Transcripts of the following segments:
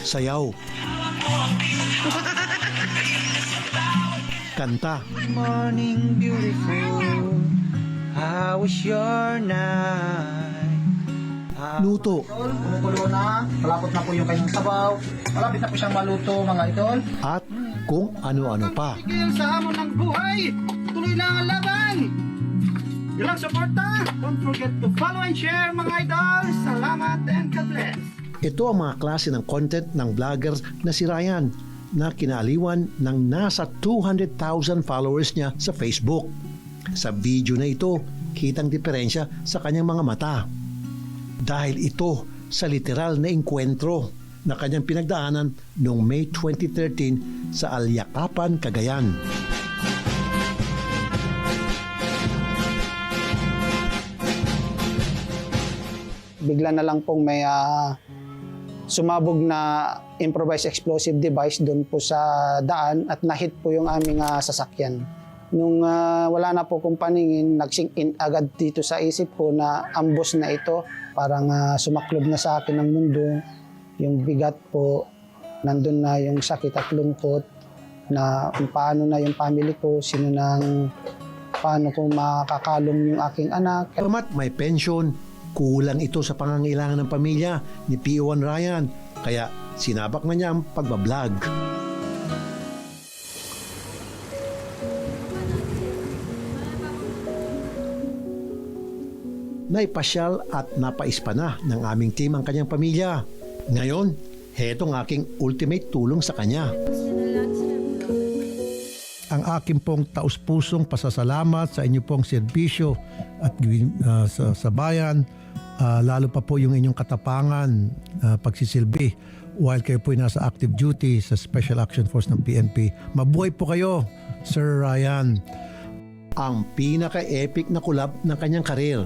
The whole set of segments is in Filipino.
sayaw, kanta, Morning beautiful, how was your night? luto, Kumukulo na, malapot na po yung kanyang sabaw, malapit na po siyang maluto mga idol. at kung ano-ano pa. Tigil sa hamon ng buhay, tuloy lang ang laban. Ilang suporta, don't forget to follow and share mga idol. Salamat and God bless. Ito ang mga klase ng content ng vloggers na si Ryan na kinaaliwan ng nasa 200,000 followers niya sa Facebook. Sa video na ito, kitang diferensya sa kanyang mga mata. Dahil ito sa literal na engkwentro na kanyang pinagdaanan noong May 2013 sa Alyakapan, Cagayan. Bigla na lang pong may sumabog na improvised explosive device doon po sa daan at nahit po yung aming sasakyan. Nung wala na po kong paningin, nag-sink in agad dito sa isip ko na ambos na ito. Parang sumaklob na sa akin ng mundo. Yung bigat po, nandun na yung sakit at lungkot na kung paano na yung family ko, paano ko makakalong yung aking anak. Pamamat may pension, kulang ito sa pangangailangan ng pamilya ni PO1 Ryan, kaya sinabak na niya ang pagbablog. Naipasyal at napaispa na ng aming team ang kanyang pamilya. Ngayon, hetong aking ultimate tulong sa kanya. Ang aking pong taus-pusong pasasalamat sa inyo pong serbisyo at sa bayan, lalo pa po yung inyong katapangan, pagsisilbi while kayo po nasa active duty sa Special Action Force ng PNP. Mabuhay po kayo, Sir Ryan. Ang pinaka-epic na kulab ng kanyang karir.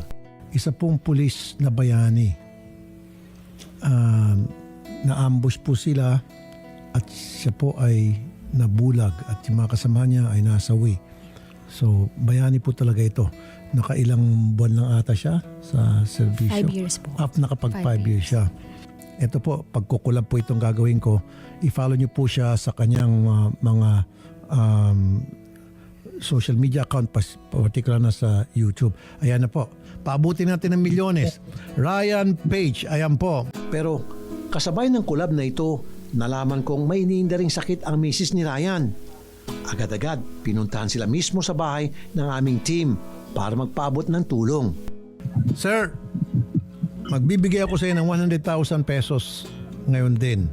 Isa pong pulis na bayani. Na-ambush po sila at siya po ay nabulag at yung mga kasama niya ay nasawi. So, bayani po talaga ito. Nakailang buwan lang ata siya sa serbisyo. 5 years po. Nakapag 5 years siya. Ito po, pagkukulab po itong gagawin ko, i-follow niyo po siya sa kanyang mga social media account, particular na sa YouTube. Ayan na po. Paabutin natin ng milyones. Ryan Page, ayan po. Pero kasabay ng collab na ito, nalaman kong may iniinda ring sakit ang misis ni Ryan. Agad-agad, pinuntahan sila mismo sa bahay ng aming team para magpaabot ng tulong. Sir, magbibigay ako sa iyo ng 100,000 pesos ngayon din.